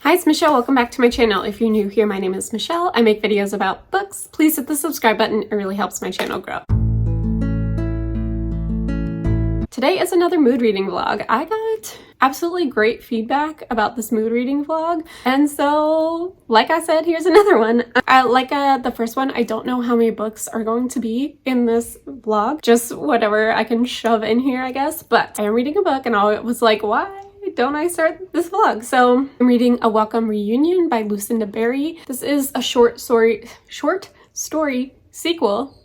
Hi, it's Michelle. Welcome back to my channel. If you're new here, my name is Michelle. I make videos about books. Please hit the subscribe button. It really helps my channel grow. Today is another mood reading vlog. I got absolutely great feedback about this mood reading vlog, and so like I said, here's another one. Like the first one, I don't know how many books are going to be in this vlog, just whatever I can shove in here, I guess. But I am reading a book and I was like, why don't I start this vlog? So I'm reading A Welcome Reunion by Lucinda Berry. This is a short story sequel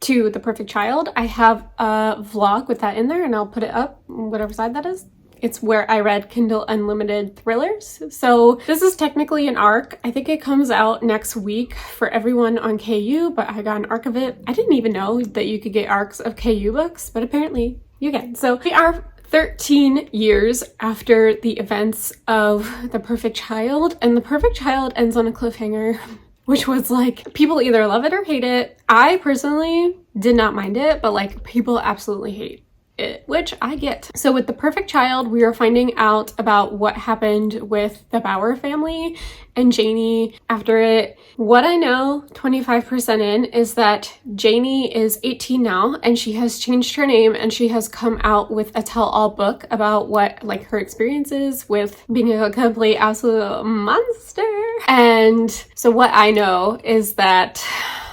to The Perfect Child. I have a vlog with that in there and I'll put it up, whatever side that is. It's where I read Kindle Unlimited thrillers. So this is technically an ARC. I think it comes out next week for everyone on KU, but I got an ARC of it. I didn't even know that you could get ARCs of KU books, but apparently you can. So we are 13 years after the events of The Perfect Child, and The Perfect Child ends on a cliffhanger, which was like, people either love it or hate it. I personally did not mind it, but like people absolutely hate it, which I get. So with The Perfect Child, we are finding out about what happened with the Bauer family and Janie after it. What I know 25% in is that Janie is 18 now and she has changed her name and she has come out with a tell-all book about what like her experiences with being a complete absolute monster. And so what I know is that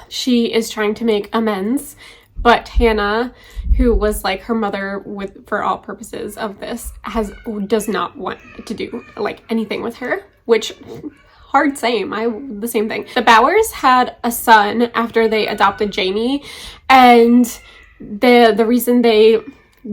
she is trying to make amends, but Hannah, who was like her mother for all purposes of this, does not want to do like anything with her, which hard same. The same thing. The Bauers had a son after they adopted Janie, and the reason they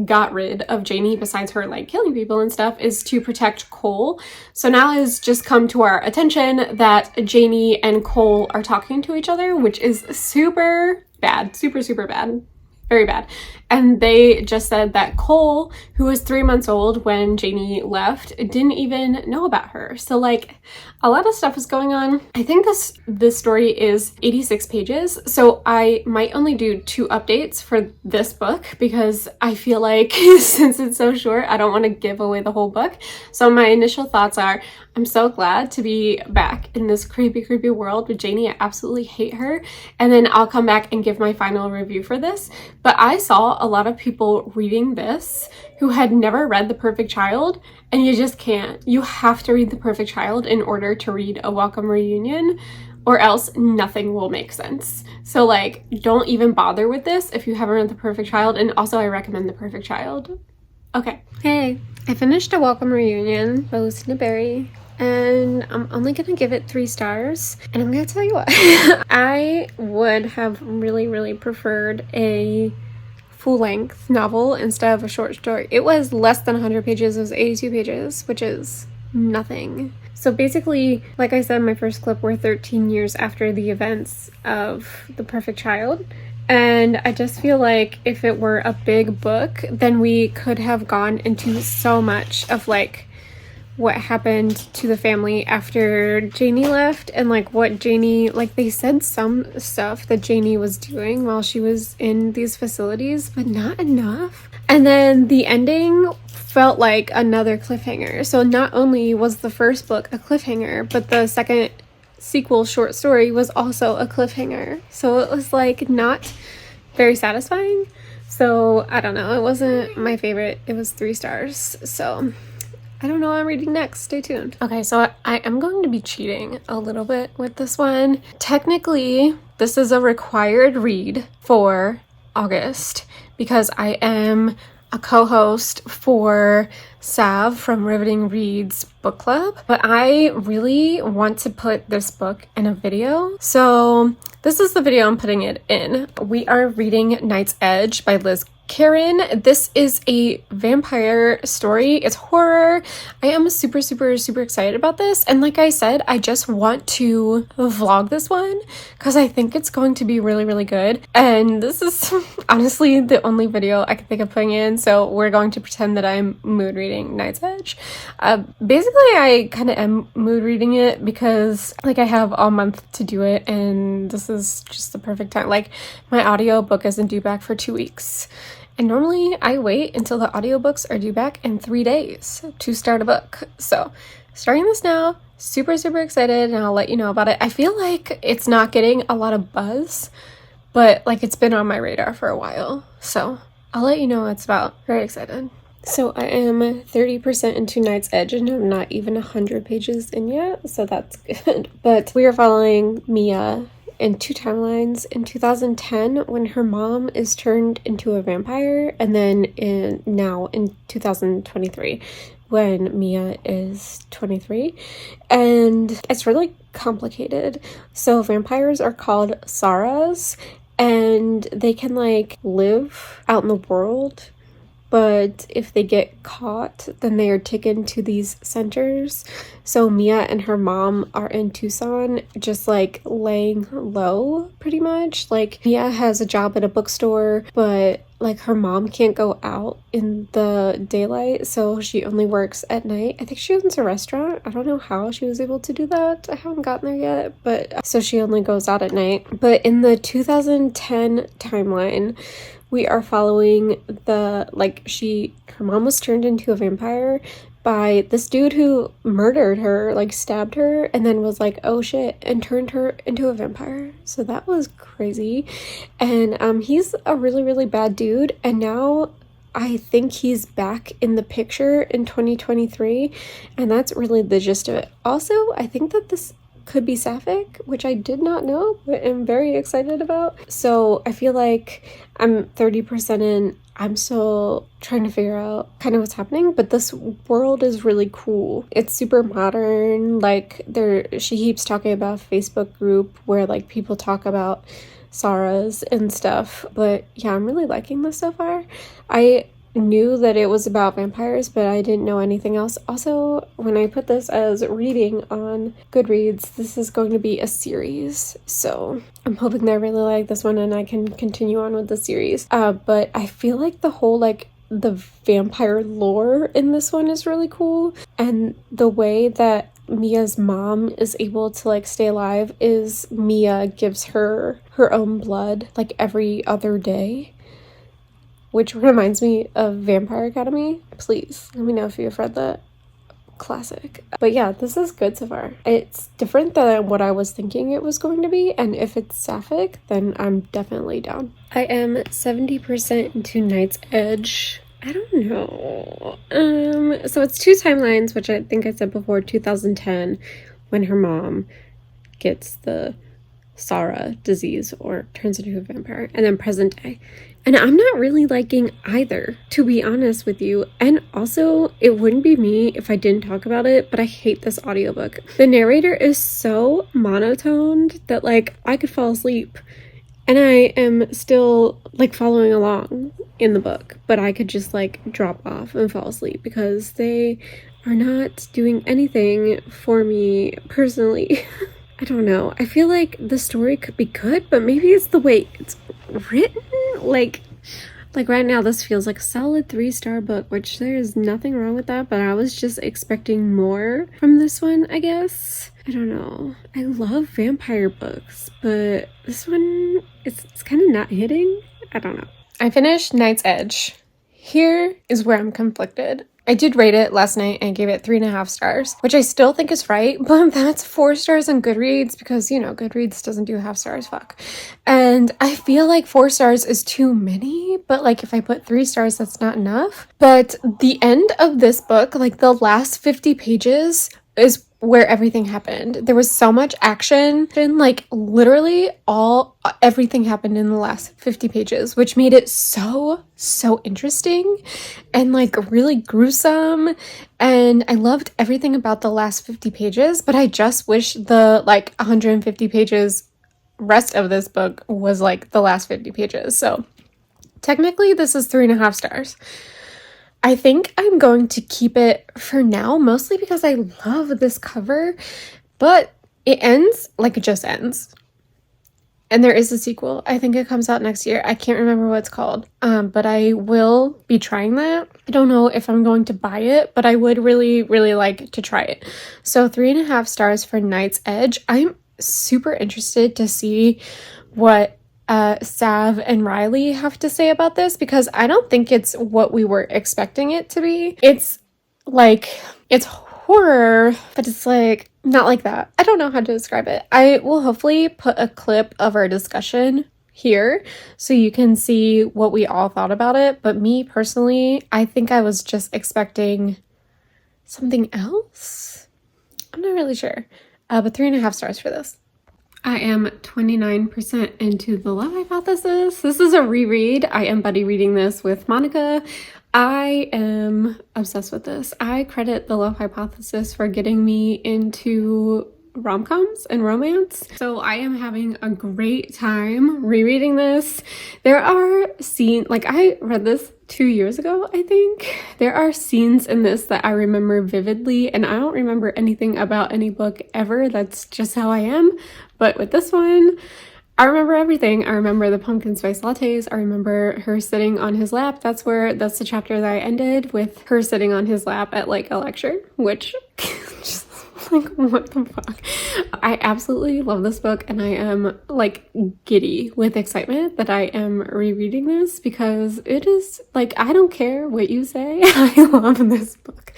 got rid of Janie, besides her like killing people and stuff, is to protect Cole. So now it's just come to our attention that Janie and Cole are talking to each other, which is super bad, super bad, very bad. And they just said that Cole, who was 3 months old when Janie left, didn't even know about her. So like a lot of stuff is going on. I think this story is 86 pages, so I might only do 2 updates for this book because I feel like since it's so short, I don't want to give away the whole book. So my initial thoughts are, I'm so glad to be back in this creepy world with Janie. I absolutely hate her. And then I'll come back and give my final review for this. But I saw a lot of people reading this who had never read The Perfect Child, and you just can't. You have to read The Perfect Child in order to read A Welcome Reunion, or else nothing will make sense. So like, don't even bother with this if you haven't read The Perfect Child. And also I recommend The Perfect Child. Okay. Hey, I finished A Welcome Reunion by Lucinda Berry, and I'm only gonna give it 3 stars, and I'm gonna tell you what. I would have really preferred a full-length novel instead of a short story. It was less than 100 pages. It was 82 pages, which is nothing. So basically, like I said in my first clip, we're 13 years after the events of The Perfect Child. And I just feel like if it were a big book, then we could have gone into so much of like what happened to the family after Janie left, and like what Janie, like they said some stuff that Janie was doing while she was in these facilities, but not enough. And then the ending felt like another cliffhanger. So not only was the first book a cliffhanger, but the second sequel short story was also a cliffhanger. So it was like not very satisfying. So I don't know, it wasn't my favorite. It was 3 stars. So I don't know what I'm reading next. Stay tuned. Okay, so I am going to be cheating a little bit with this one. Technically, this is a required read for August because I am a co-host for Sav from Riveting Reads book club, but I really want to put this book in a video. So this is the video I'm putting it in. We are reading Night's Edge by Liz Karen. This is a vampire story. It's horror. I am super excited about this. And like I said, I just want to vlog this one because I think it's going to be really good. And this is honestly the only video I can think of putting in. So we're going to pretend that I'm mood reading Night's Edge. Basically, I kind of am mood reading it because like I have all month to do it. And this is just the perfect time. Like my audiobook isn't due back for 2 weeks. And normally I wait until the audiobooks are due back in 3 days to start a book. So starting this now, super, super excited, and I'll let you know about it. I feel like it's not getting a lot of buzz, but like it's been on my radar for a while, so I'll let you know what it's about. Very excited. So I am 30% into Knight's Edge and I'm not even 100 pages in yet, so that's good. But we are following Mia in two timelines. In 2010, when her mom is turned into a vampire, and then now in 2023, when Mia is 23. And it's really complicated. So vampires are called Saras, and they can like live out in the world, but if they get caught, then they are taken to these centers. So Mia and her mom are in Tucson, just like laying low pretty much. Like Mia has a job at a bookstore, but like her mom can't go out in the daylight, so she only works at night. I think she owns a restaurant. I don't know how she was able to do that. I haven't gotten there yet, but so she only goes out at night. But in the 2010 timeline, we are following her mom was turned into a vampire by this dude who murdered her, like stabbed her, and then was like, oh shit, and turned her into a vampire. So that was crazy. And he's a really, really bad dude, and now I think he's back in the picture in 2023, and that's really the gist of it. Also, I think that this could be sapphic, which I did not know, but am very excited about. So I feel like I'm 30% in. I'm still trying to figure out kind of what's happening, but this world is really cool. It's super modern. Like she keeps talking about a Facebook group where like people talk about Saras and stuff. But yeah, I'm really liking this so far. I knew that it was about vampires, but I didn't know anything else. Also, when I put this as reading on Goodreads, this is going to be a series, so I'm hoping that I really like this one and I can continue on with the series. But I feel like the whole the vampire lore in this one is really cool, and the way that Mia's mom is able to like stay alive is Mia gives her own blood like every other day, which reminds me of Vampire Academy. Please let me know if you've read that. Classic. But yeah, this is good so far. It's different than what I was thinking it was going to be, and if it's sapphic, then I'm definitely down. I am 70% into Knight's Edge. I don't know. So it's two timelines, which I think I said before. 2010, when her mom gets the Sara disease or turns into a vampire, and then present day. And I'm not really liking either, to be honest with you. And also, it wouldn't be me if I didn't talk about it, but I hate this audiobook. The narrator is so monotoned that like I could fall asleep. And I am still like following along in the book, but I could just like drop off and fall asleep because they are not doing anything for me personally. I don't know. I feel like the story could be good, but maybe it's the way it's written. Like right now, this feels like a solid 3-star book, which there is nothing wrong with that, but I was just expecting more from this one, I guess. I don't know. I love vampire books, but this one, it's kind of not hitting. I don't know. I finished Knight's Edge. Here is where I'm conflicted. I did rate it last night and gave it 3.5 stars, which I still think is right, but that's 4 stars on Goodreads because, you know, Goodreads doesn't do half stars, fuck. And I feel like 4 stars is too many, but like if I put 3 stars, that's not enough. But the end of this book, like the last 50 pages is where everything happened. There was so much action, and like literally everything happened in the last 50 pages, which made it so interesting and like really gruesome. And I loved everything about the last 50 pages, but I just wish the like 150 pages rest of this book was like the last 50 pages. So technically this is 3.5 stars. I think I'm going to keep it for now, mostly because I love this cover, but it ends like it just ends. And there is a sequel. I think it comes out next year. I can't remember what it's called, but I will be trying that. I don't know if I'm going to buy it, but I would really, really like to try it. So 3.5 stars for Knight's Edge. I'm super interested to see what Sav and Riley have to say about this, because I don't think it's what we were expecting it to be. It's like, it's horror, but it's like not like that. I don't know how to describe it. I will hopefully put a clip of our discussion here so you can see what we all thought about it. But me personally, I think I was just expecting something else. I'm not really sure. But 3.5 stars for this. I am 29% into The Love Hypothesis. This is a reread. I am buddy reading this with Monica. I am obsessed with this. I credit The Love Hypothesis for getting me into rom-coms and romance. So I am having a great time rereading this. There are scenes, like I read this 2 years ago, I think. There are scenes in this that I remember vividly, and I don't remember anything about any book ever. That's just how I am. But with this one, I remember everything. I remember the pumpkin spice lattes. I remember her sitting on his lap. That's the chapter that I ended with, her sitting on his lap at like a lecture, which just like, what the fuck? I absolutely love this book, and I am like giddy with excitement that I am rereading this because it is like, I don't care what you say. I love this book.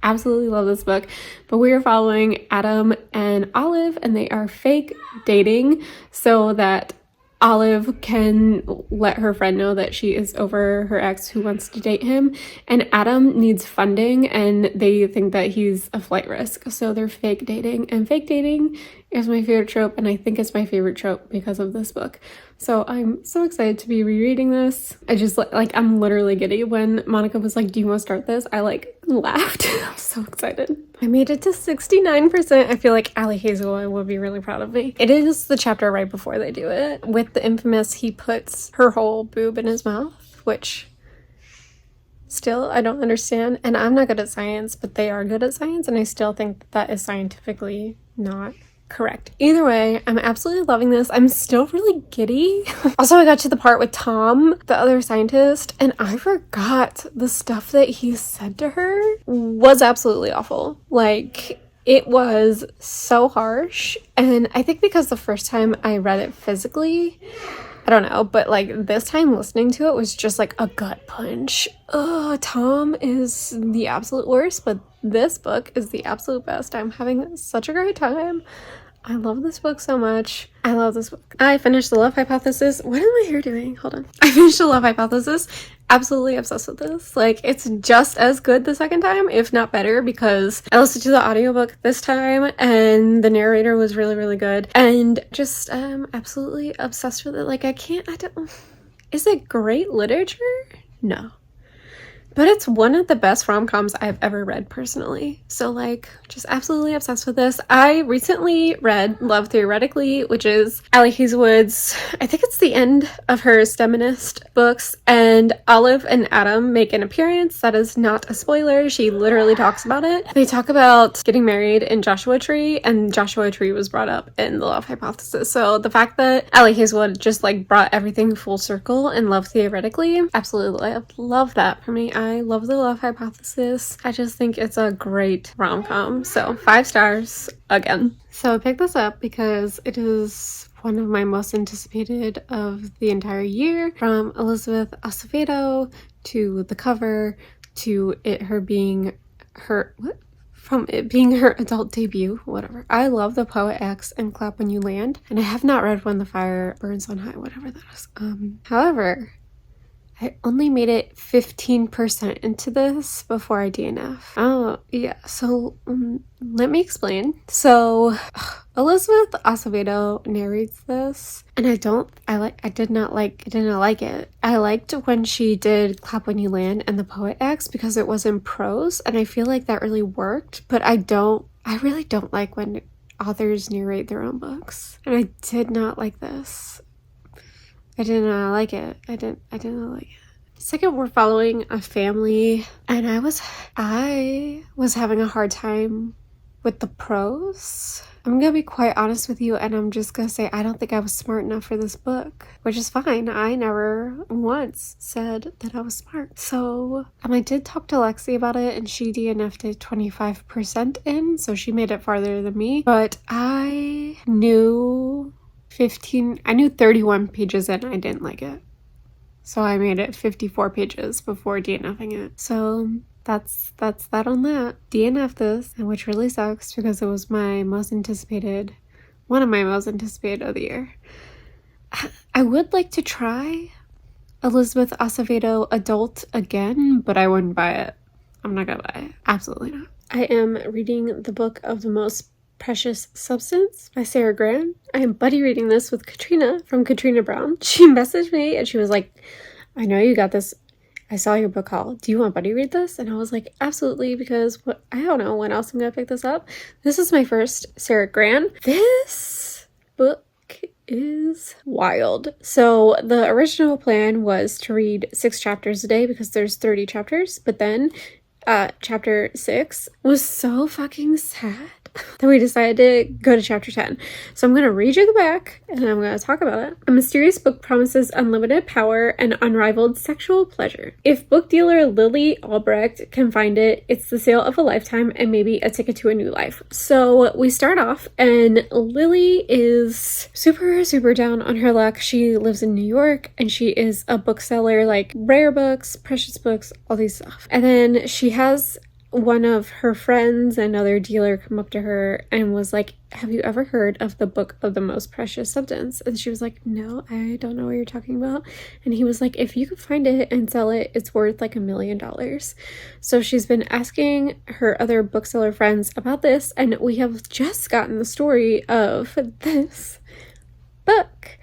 Absolutely love this book. But we are following Adam and Olive, and they are fake dating so that Olive can let her friend know that she is over her ex who wants to date him, and Adam needs funding and they think that he's a flight risk, so they're fake dating. And fake dating is my favorite trope, and I think it's my favorite trope because of this book. So I'm so excited to be rereading this. I just like I'm literally giddy. When Monica was like, do you want to start this? I like laughed. I'm so excited. I made it to 69%. I feel like Allie Hazelwood will be really proud of me. It is the chapter right before they do it. With the infamous, he puts her whole boob in his mouth, which still I don't understand. And I'm not good at science, but they are good at science, and I still think that is scientifically not correct. Either way, I'm absolutely loving this. I'm still really giddy. Also, I got to the part with Tom, the other scientist, and I forgot the stuff that he said to her was absolutely awful. Like, it was so harsh. And I think because the first time I read it physically, I don't know, but like this time listening to it was just like a gut punch. Ugh, Tom is the absolute worst, but this book is the absolute best. I'm having such a great time. I love this book so much. I love this book. I finished The Love Hypothesis. What am I here doing? Hold on. I finished The Love Hypothesis. Absolutely obsessed with this. Like, it's just as good the second time, if not better, because I listened to the audiobook this time and the narrator was really, really good. And just absolutely obsessed with it. Like, is it great literature? No. But it's one of the best rom-coms I've ever read personally. So like, just absolutely obsessed with this. I recently read Love Theoretically, which is Allie Hazelwood's, I think it's the end of her STEMinist books, and Olive and Adam make an appearance. That is not a spoiler. She literally talks about it. They talk about getting married in Joshua Tree, and Joshua Tree was brought up in The Love Hypothesis. So the fact that Allie Hazelwood just like brought everything full circle in Love Theoretically, absolutely love that for me. I love The Love Hypothesis. I just think it's a great rom-com. So 5 stars again. So I picked this up because it is one of my most anticipated of the entire year. From Elizabeth Acevedo to the cover to from it being her adult debut, whatever. I love The Poet X and Clap When You Land, and I have not read When the Fire Burns on High, whatever that is. However, I only made it 15% into this before I DNF. Oh, yeah. So, let me explain. So, Elizabeth Acevedo narrates this, and I did not like it. I liked when she did Clap When You Land and The Poet X because it was in prose, and I feel like that really worked, but I really don't like when authors narrate their own books. And I did not like this. I did not like it. I didn't like it. Second, we're following a family, and I was having a hard time with the prose. I'm gonna be quite honest with you, and I'm just gonna say I don't think I was smart enough for this book, which is fine. I never once said that I was smart. So, I did talk to Lexi about it, and she DNF'd it 25% in, so she made it farther than me. But I knew 31 pages in, I didn't like it. So I made it 54 pages before DNFing it. So that's that on that. DNF this, and which really sucks because it was my most anticipated, one of my most anticipated of the year. I would like to try Elizabeth Acevedo Adult again, but I wouldn't buy it. I'm not gonna buy it. Absolutely not. I am reading the book of the most precious substance by Sarah Gran. I am buddy reading this with Katrina from Katrina Brown. She messaged me and she was like, I know you got this. I saw your book haul. Do you want buddy read this? And I was like, absolutely, because I don't know when else I'm gonna pick this up. This is my first Sarah Gran. This book is wild. So the original plan was to read 6 chapters a day because there's 30 chapters, but then chapter 6 was so fucking sad that we decided to go to chapter 10. So I'm going to read you the back and I'm going to talk about it. A mysterious book promises unlimited power and unrivaled sexual pleasure. If book dealer Lily Albrecht can find it, it's the sale of a lifetime and maybe a ticket to a new life. So we start off and Lily is super down on her luck. She lives in New York and she is a bookseller, like rare books, precious books, all these stuff. And then she has one of her friends, another dealer, come up to her and was like, have you ever heard of the book of the most precious substance? And she was like, no, I don't know what you're talking about. And he was like, if you could find it and sell it, it's worth like $1 million. So she's been asking her other bookseller friends about this, and we have just gotten the story of this book.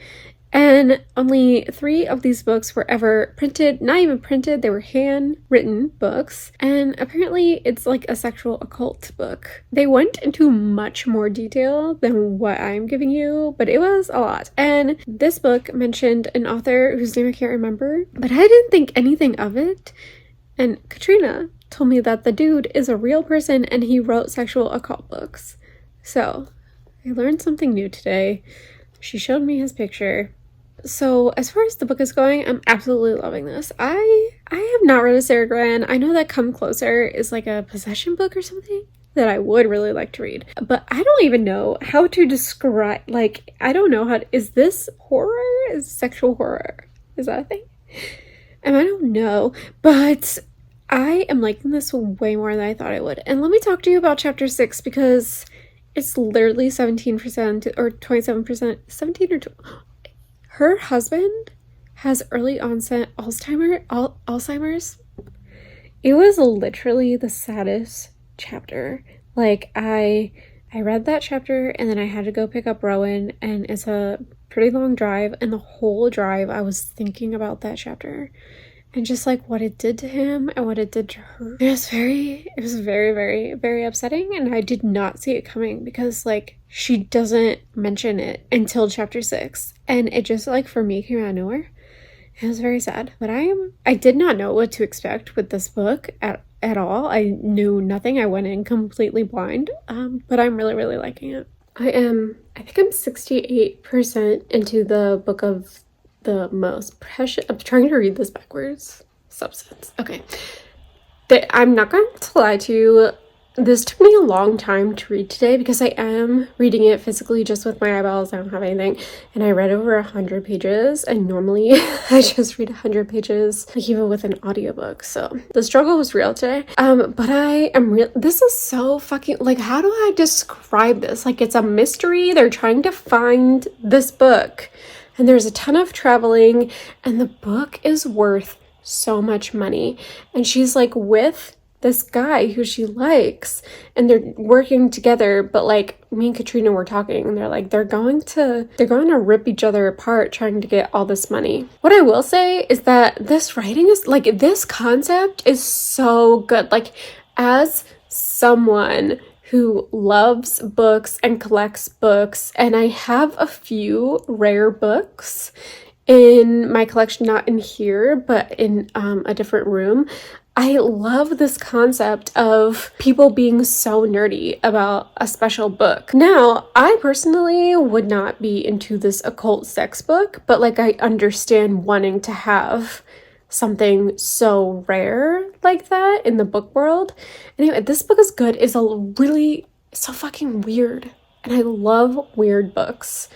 And only 3 of these books were ever printed. Not even printed, they were handwritten books. And apparently it's like a sexual occult book. They went into much more detail than what I'm giving you, but it was a lot. And this book mentioned an author whose name I can't remember, but I didn't think anything of it. And Katrina told me that the dude is a real person and he wrote sexual occult books. So I learned something new today. She showed me his picture. So as far as the book is going, I'm absolutely loving this. I have not read a Sarah Gran. I know that Come Closer is like a possession book or something that I would really like to read. But I don't even know how to describe, like, I don't know how to, is this horror? Is sexual horror? Is that a thing? And I don't know. But I am liking this way more than I thought I would. And let me talk to you about chapter 6 because it's literally 17% or 27%, 17 or 20. Her husband has early onset Alzheimer's. It was literally the saddest chapter. Like, I read that chapter and then I had to go pick up Rowan, and it's a pretty long drive, and the whole drive I was thinking about that chapter and just like what it did to him and what it did to her. It was very upsetting, and I did not see it coming because like she doesn't mention it until chapter 6, and it just like for me came out of nowhere. It was very sad, but I did not know what to expect with this book at all. I knew nothing. I went in completely blind, but I'm really liking it. I think I'm 68% into the book of the most precious, I'm trying to read this backwards, substance. Okay. I'm not going to lie to you. This took me a long time to read today because I am reading it physically just with my eyeballs. I don't have anything. And I read over 100 pages, and normally I just read 100 pages, like even with an audiobook. So the struggle was real today. But I am this is so fucking, like, how do I describe this? Like, it's a mystery. They're trying to find this book, and there's a ton of traveling, and the book is worth so much money. And she's like with this guy who she likes, and they're working together, but like me and Katrina were talking, and they're like they're going to rip each other apart trying to get all this money. What I will say is that this writing is like, this concept is so good. Like, as someone who loves books and collects books, and I have a few rare books in my collection, not in here, but in a different room. I love this concept of people being so nerdy about a special book. Now, I personally would not be into this occult sex book, but like I understand wanting to have something so rare like that in the book world. Anyway, this book is good. It's so fucking weird, and I love weird books.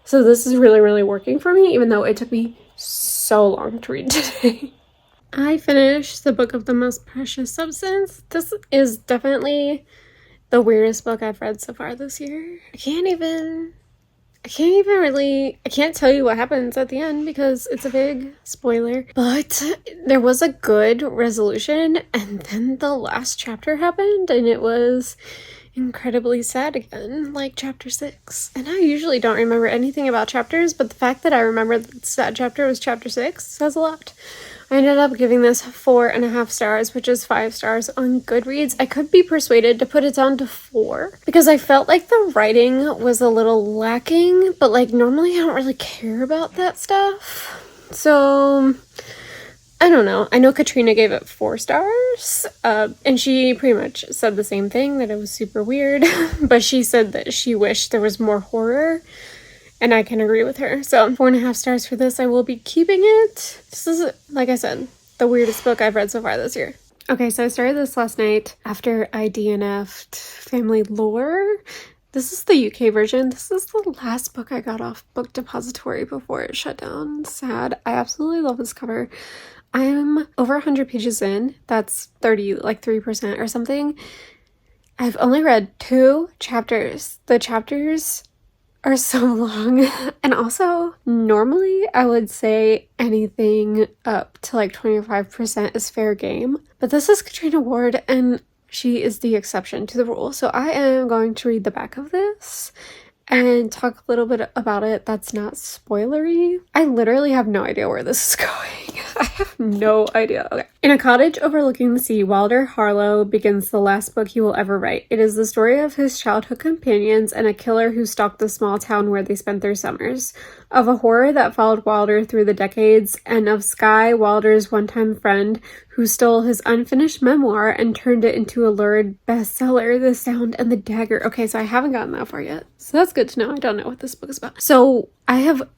So this is really working for me, even though it took me so long to read today. I finished the Book of the Most Precious Substance. This is definitely the weirdest book I've read so far this year. I can't tell you what happens at the end because it's a big spoiler, but there was a good resolution, and then the last chapter happened and it was incredibly sad again, like chapter 6. And I usually don't remember anything about chapters, but the fact that I remember the sad chapter was chapter 6 says a lot. I ended up giving this 4.5 stars, which is 5 stars on Goodreads. I could be persuaded to put it down to 4 because I felt like the writing was a little lacking, but like normally I don't really care about that stuff. So I don't know. I know Katrina gave it 4 stars, and she pretty much said the same thing, that it was super weird, but she said that she wished there was more horror. And I can agree with her. So 4.5 stars for this. I will be keeping it. This is, like I said, the weirdest book I've read so far this year. Okay, so I started this last night after I DNF'd Family Lore. This is the UK version. This is the last book I got off Book Depository before it shut down. Sad. I absolutely love this cover. I'm over 100 pages in. That's 3% or something. I've only read 2 chapters. The chapters are so long, and also normally I would say anything up to like 25% is fair game, but this is Katrina Ward and she is the exception to the rule. So I am going to read the back of this and talk a little bit about it that's not spoilery. I literally have no idea where this is going. I have no idea. Okay. In a cottage overlooking the sea, Wilder Harlow begins the last book he will ever write. It is the story of his childhood companions and a killer who stalked the small town where they spent their summers, of a horror that followed Wilder through the decades, and of Skye, Wilder's one-time friend, who stole his unfinished memoir and turned it into a lurid bestseller, The Sound and the Dagger. Okay, so I haven't gotten that far yet. So that's good to know. I don't know what this book is about. So I have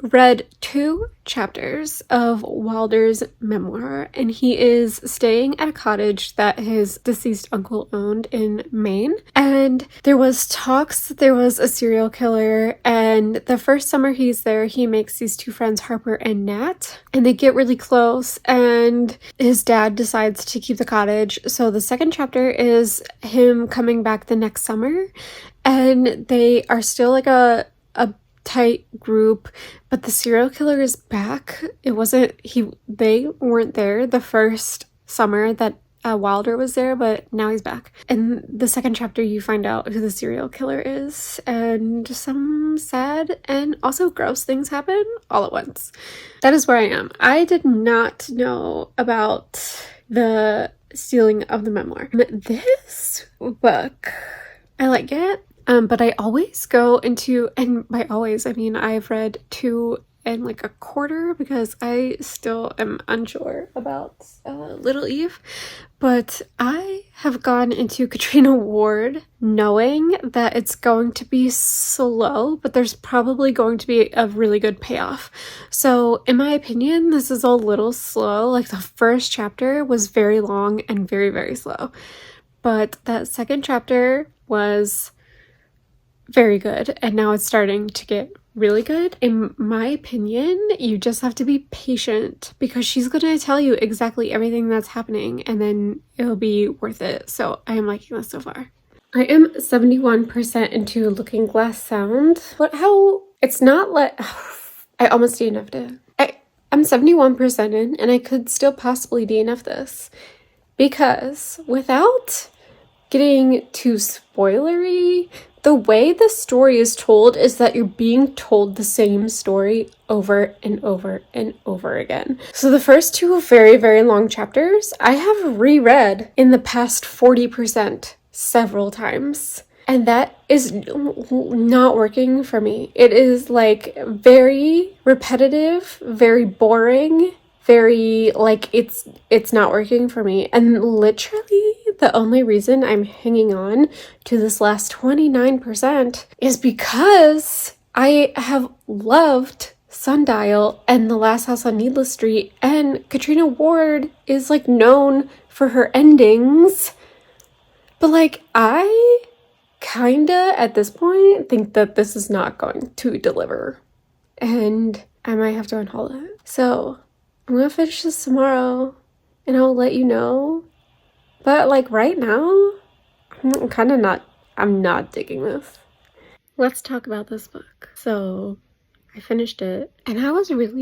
read 2 chapters of Wilder's memoir, and he is staying at a cottage that his deceased uncle owned in Maine. And there was talks that there was a serial killer, and the first summer he's there, he makes these 2 friends, Harper and Nat, and they get really close, and his dad decides to keep the cottage. So the second chapter is him coming back the next summer, and they are still like a tight group, but the serial killer is back. They weren't there the first summer that Wilder was there, but now he's back. In the second chapter, you find out who the serial killer is, and some sad and also gross things happen all at once. That is where I am. I did not know about the stealing of the memoir. This book, I like it. But I always go into, and by always, I mean I've read 2 and like a quarter because I still am unsure about Little Eve. But I have gone into Katrina Ward knowing that it's going to be slow, but there's probably going to be a really good payoff. So in my opinion, this is a little slow. Like the first chapter was very long and very, very slow. But that second chapter was very good, and now it's starting to get really good. In my opinion, you just have to be patient because she's going to tell you exactly everything that's happening, and then it'll be worth it. So I am liking this so far. I am 71% into Looking Glass Sound. It's not like I almost DNF'd it. I'm 71% in, and I could still possibly DNF this because without getting too spoilery, the way the story is told is that you're being told the same story over and over and over again. So the first 2 very, very long chapters, I have reread in the past 40% several times. And that is not working for me. It is like very repetitive, very boring, very like it's not working for me. And literally the only reason I'm hanging on to this last 29% is because I have loved Sundial and The Last House on Needless Street, and Katrina Ward is like known for her endings, but like I kinda at this point think that this is not going to deliver, and I might have to unhaul it. So I'm gonna finish this tomorrow and I'll let you know. But like right now, I'm not digging this. Let's talk about this book. So I finished it and I was really